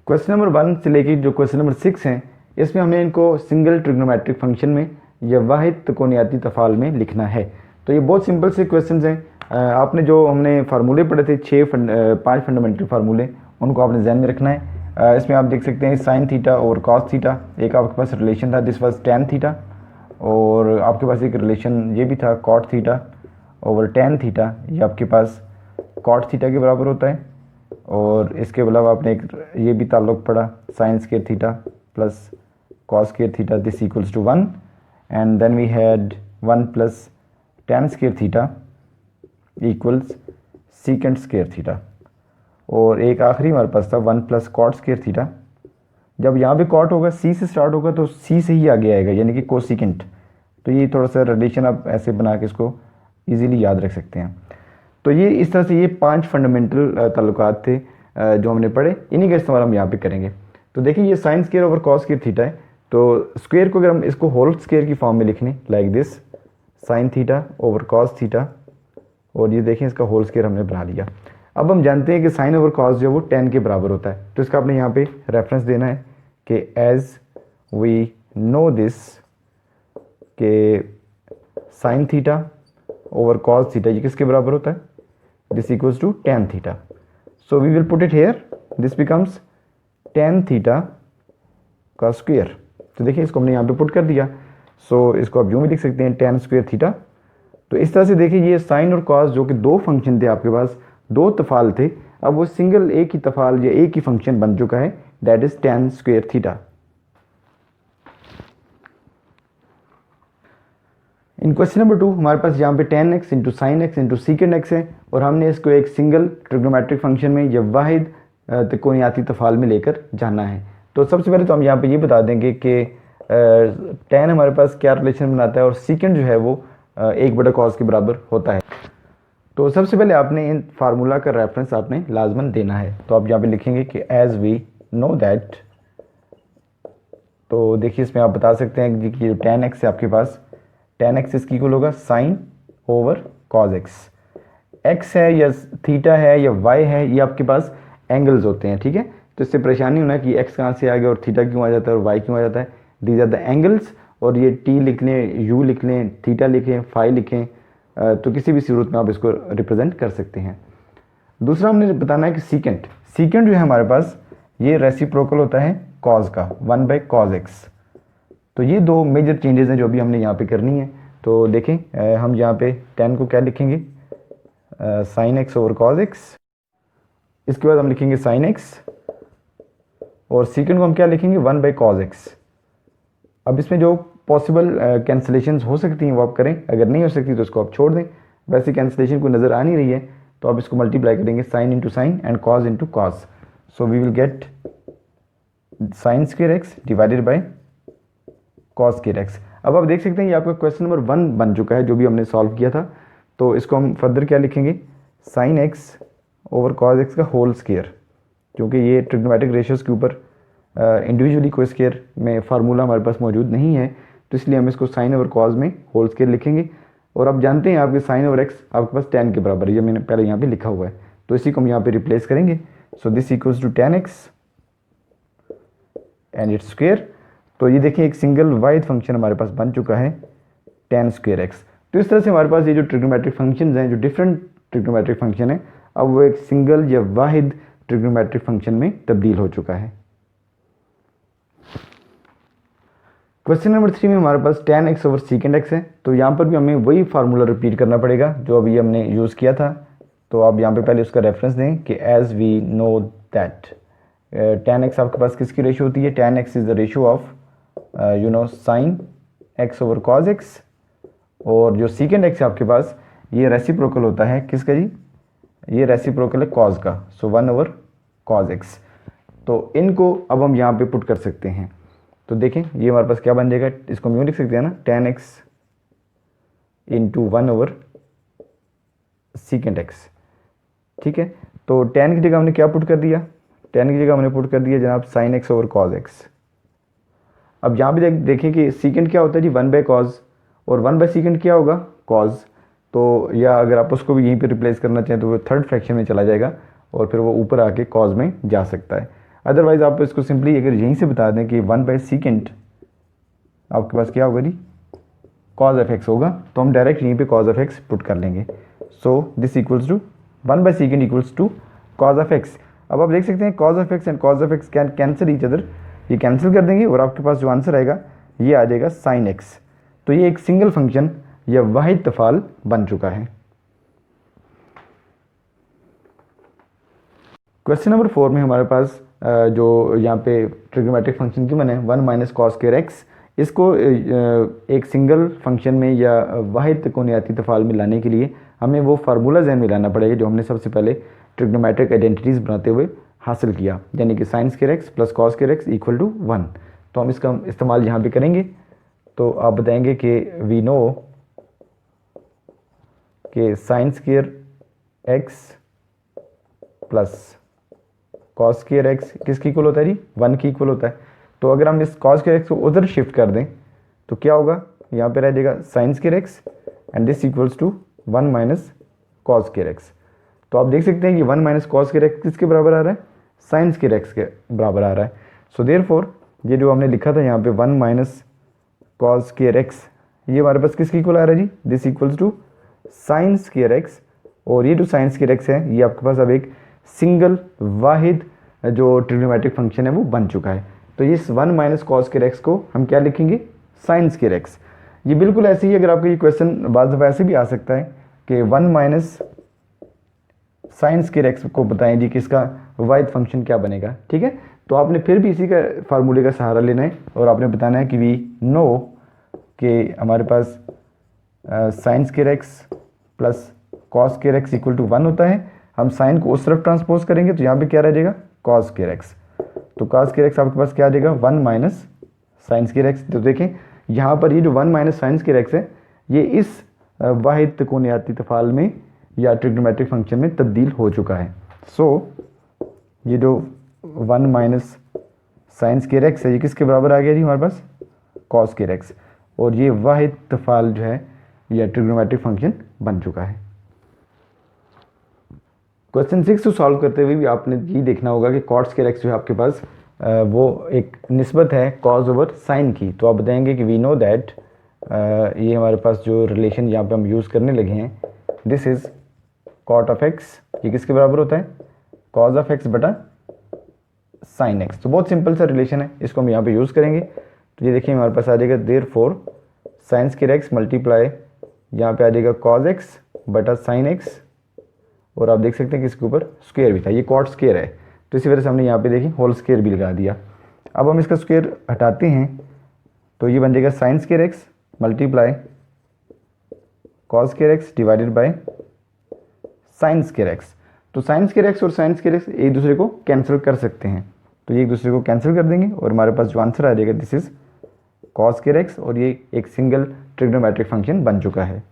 Question number 1 से लेके जो क्वेश्चन नंबर 6 हैं, इसमें हमने इनको सिंगल ट्रिग्नोमेट्रिक फंक्शन में या वाहिद त्रिकोणीय तफाल में लिखना है। तो ये बहुत सिंपल से क्वेश्चंस हैं। आपने जो हमने फार्मूले पढ़े थे 5 फंडामेंटल फार्मूले, उनको आपने ध्यान में रखना है। इसमें आप देख सकते हैं साइन थीटा और कॉस थीटा, एक आपके पास रिलेशन था दिस वाज टैन थीटा, और आपके पास एक रिलेशन ये भी था cot theta over tan theta, ये आपके पास कॉट थीटा के बराबर होता है। और इसके अलावा आपने एक ये भी ताल्लुक पढ़ा sine square theta plus cos square theta this equals to 1, and then we had 1 plus tan square theta equals secant square theta, और एक आखिरी हमारे पास था 1 प्लस कॉट स्क्वायर थीटा। जब यहाँ पे कॉट होगा सी से स्टार्ट होगा तो सी से ही आगे आएगा, यानी कि कोसिकेंट। तो ये थोड़ा सा रिलेशन आप ऐसे बना के इसको इजीली याद रख सकते हैं। तो ये इस तरह से ये 5 फंडामेंटल ताल्लुकात थे जो हमने पढ़े, इन्हीं का इस्तेमाल हम यहाँ पे करेंगे। तो देखिए ये sine square over cos square theta है, तो स्क्वायर को अगर हम इसको होल स्क्वायर की फॉर्म में लिखने like this sign theta over cos theta, और ये देखें इसका होल स्क्वायर हमने बना लिया। अब हम जानते हैं कि साइन ओवर कॉस जो है वो टैन के बराबर होता है, तो इसका आपने यहाँ पे रेफरेंस देना है कि एज वी नो दिस के sine theta over cos theta ये किसके बराबर होता है, this equals to tan theta. So we will put it here, this becomes tan theta का स्क्वायर। तो देखिए इसको हमने यहाँ पे पुट कर दिया। सो इसको आप यूँ भी लिख सकते हैं टैन स्क्वायर थीटा। तो इस तरह से देखिए ये साइन और कॉस जो कि 2 फंक्शन थे आपके पास, 2 तफाल थे, अब वो सिंगल एक ही तफाल या एक ही फंक्शन बन चुका है, that is tan square theta. In question number 2 हमारे पास यहाँ पे tan x into sine x into सीकेंड x है, और हमने इसको एक सिंगल ट्रिग्नोमेट्रिक फंक्शन में या वाहिद त्रिकोणीय तफाल में लेकर जाना है। तो सबसे पहले तो हम यहाँ पे ये बता देंगे कि tan हमारे पास क्या रिलेशन बनाता है, और सीकेंड जो है वो 1/cos के बराबर होता है। तो सबसे पहले आपने इन फार्मूला का रेफरेंस आपने लाजमन देना है। तो आप यहाँ पे लिखेंगे कि एज वी नो दैट, तो देखिए इसमें आप बता सकते हैं कि जो tan x है आपके पास, tan x इसकी इक्वल होगा sine over cos x। x है या थीटा है या y है, ये आपके पास एंगल्स होते हैं, ठीक है। तो इससे परेशानी होना कि x कहाँ से आ गया और थीटा क्यों आ जाता है और y क्यों आ जाता है। दीज आर द एंगल्स, और ये t लिख लें, u लिख लें, थीटा लिखें, फाई लिखें, तो किसी भी सूरत में आप इसको रिप्रेजेंट कर सकते हैं। दूसरा हमने बताना है कि सीकेंट जो है हमारे पास ये रेसिप्रोकल होता है cos का 1/cos x। तो ये 2 मेजर चेंजेस हैं जो अभी हमने यहाँ पे करनी है। तो देखें हम यहाँ पे tan को क्या लिखेंगे, sine x over cos x, इसके बाद हम लिखेंगे साइन एक्स, और सीकेंड को हम क्या लिखेंगे 1/cos x। अब इसमें जो पॉसिबल कैंसिलेशंस हो सकती हैं वो आप करें, अगर नहीं हो सकती तो उसको आप छोड़ दें। वैसे कैंसिलेशन को नज़र आ नहीं रही है तो आप इसको मल्टीप्लाई करेंगे sine into sine and cos into cos. So we will get sine square x divided by cos square x. अब आप देख सकते हैं ये आपका क्वेश्चन नंबर 1 बन चुका है जो भी हमने सॉल्व किया था। तो इसको हम फर्दर क्या लिखेंगे, sine x over cos x का होल स्क्वायर, क्योंकि ये ट्रिग्नोमेट्रिक रेशियोज़ के ऊपर इंडिविजुअली कोई स्क्वायर में फार्मूला हमारे पास मौजूद नहीं है, तो इसलिए हम इसको साइन ओवर कॉस में होल स्क्वायर लिखेंगे। और आप जानते हैं आपके साइन ओवर एक्स आपके पास टैन के बराबर है, ये मैंने पहले यहाँ पे लिखा हुआ है, तो इसी को हम यहाँ पे रिप्लेस करेंगे। So this equals to tan x and it's square. तो ये देखिए एक सिंगल वाहिद फंक्शन हमारे पास बन चुका है टैन स्क्वायर एक्स। तो इस तरह से हमारे पास ये जो ट्रिग्नोमेट्रिक फंक्शंस हैं, जो डिफरेंट ट्रिग्नोमेट्रिक फंक्शन है, अब वो एक सिंगल या वाहिद ट्रिग्नोमेट्रिक फंक्शन में तब्दील हो चुका है। क्वेश्चन नंबर 3 में हमारे पास tan x ओवर सीकेंड x है, तो यहाँ पर भी हमें वही फार्मूला रिपीट करना पड़ेगा जो अभी हमने यूज़ किया था। तो आप यहाँ पे पहले उसका रेफरेंस दें कि as we know that tan x आपके पास किसकी रेशियो होती है, tan x is the ratio of you know sine x over cos x, और जो सीकेंड x है आपके पास ये रेसिप्रोकल होता है किसका जी, ये रेसिप्रोकल है cos का, सो 1 ओवर cos x। तो इनको अब हम यहाँ पे पुट कर सकते हैं। तो देखें ये हमारे पास क्या बन जाएगा, इसको हम यूँ लिख सकते हैं ना, tan x into 1 over सीकेंड x, ठीक है। तो tan की जगह हमने क्या पुट कर दिया, tan की जगह हमने पुट कर दिया जनाब sin x over cos x। अब यहाँ भी देखें कि सीकेंड क्या होता है जी 1/cos, और 1/secant क्या होगा cos। तो या अगर आप उसको भी यहीं पे रिप्लेस करना चाहें तो वो थर्ड फ्रैक्शन में चला जाएगा और फिर वो ऊपर आके cos में जा सकता है। अदरवाइज आप इसको सिंपली अगर यहीं से बता दें कि 1/सेकेंड आपके पास क्या होगा जी, कॉज ऑफ एक्स होगा, तो हम डायरेक्ट यहीं पे कॉज ऑफ एक्स पुट कर लेंगे। सो दिस इक्वल्स टू 1/सेकेंड equals to cos of X. अब आप देख सकते हैं cos of X and cos of X can cancel each other, ये कैंसिल कर देंगे और आपके पास जो आंसर आएगा ये आ जाएगा साइन एक्स। तो ये एक सिंगल फंक्शन या वाहिद तफाल बन चुका है। क्वेश्चन नंबर 4 में हमारे पास जो यहाँ पे ट्रिग्नोमेट्रिक फंक्शन की बने 1 माइनस कॉस स्क्वायर एक्स, इसको एक सिंगल फंक्शन में या वाहिद त्रिकोणीय तफाल में लाने के लिए हमें वो फार्मूला जहन में लाना पड़ेगा जो हमने सबसे पहले ट्रिग्नोमेट्रिक आइडेंटिटीज़ बनाते हुए हासिल किया, यानी कि sine square x plus cos square x equal to 1। तो हम इसका इस्तेमाल यहाँ पे करेंगे। तो आप बताएंगे कि वी नो कि sine square x plus cos square x किसकी इक्वल होता है जी, 1 की इक्वल होता है। तो अगर हम इस कॉस स्क्वायर एक्स को उधर शिफ्ट कर दें तो क्या होगा, यहाँ पे रह जाएगा sine square x and this equals to 1 minus cos square x. तो आप देख सकते हैं कि 1 माइनस कॉस स्क्वायर एक्स किसके बराबर आ रहा है, साइन स्क्वायर एक्स के बराबर आ रहा है। सो देयरफॉर ये जो हमने लिखा था यहाँ पे 1 माइनस कॉस स्क्वायर एक्स, ये हमारे पास किसकी इक्वल आ रहा है जी, this equals to sine square X. और ये जो साइन स्क्वायर एक्स है ये आपके पास अब एक सिंगल वाहिद जो ट्रिग्नोमेट्रिक फंक्शन है वो बन चुका है। तो इस 1 माइनस कॉस स्क्वायर एक्स को हम क्या लिखेंगे, साइन स्क्वायर एक्स। ये बिल्कुल ऐसे ही, अगर आपको ये क्वेश्चन बाद दफ़ा ऐसे भी आ सकता है कि 1 माइनस साइन स्क्वायर एक्स को बताएं जी कि इसका वाहिद फंक्शन क्या बनेगा, ठीक है। तो आपने फिर भी इसी का फार्मूले का सहारा लेना है और आपने बताना है कि वी नो कि हमारे पास sine square x plus cos square x equal to 1 होता है। हम साइन को उस तरफ ट्रांसपोज करेंगे तो यहाँ पे क्या रह जाएगा, कॉस स्क्वायर एक्स। तो कॉस स्क्वायर एक्स आपके पास क्या आ जाएगा, 1 माइनस साइन स्क्वायर एक्स। तो देखें यहाँ पर ये जो 1 माइनस साइन स्क्वायर एक्स है ये इस वाहिद त्रिकोणीय तफाल में या ट्रिग्नोमेट्रिक फंक्शन में तब्दील हो चुका है। सो ये जो 1 माइनस साइन स्क्वायर एक्स है ये किसके बराबर आ गया जी, हमारे पास कॉस स्क्वायर एक्स। और ये वाहिद तफाल जो है या ट्रिग्नोमेट्रिक फंक्शन बन चुका है। क्वेश्चन 6 को सॉल्व करते हुए भी आपने ये देखना होगा कि कॉट स्क्वायर एक्स जो है आपके पास वो एक निस्बत है कॉज ओवर साइन की। तो आप बताएंगे कि वी नो दैट ये हमारे पास जो रिलेशन यहाँ पे हम यूज़ करने लगे हैं, this is cot of x, ये किसके बराबर होता है, कॉज ऑफ एक्स बटा साइन एक्स। तो बहुत सिंपल सा रिलेशन है, इसको हम यहाँ पे यूज़ करेंगे। तो ये देखिए हमारे पास आ जाएगा therefore sign square x multiply यहाँ पे आ जाएगा कॉज एक्स बटा साइन एक्स। और आप देख सकते हैं कि इसके ऊपर स्क्वायर भी था, ये कॉट स्क्वायर है तो इसी वजह से हमने यहाँ पे देखिए होल स्क्वायर भी लगा दिया। अब हम इसका स्क्वायर हटाते हैं तो ये बन जाएगा sine square x multiply cos square x divided by sine square x. तो साइन स्क्वायर एक्स और साइन स्क्वायर एक्स एक दूसरे को कैंसिल कर सकते हैं, तो ये एक दूसरे को कैंसिल कर देंगे और हमारे पास जो आंसर आ जाएगा this is cos square X. और ये एक सिंगल ट्रिग्नोमेट्रिक फंक्शन बन चुका है।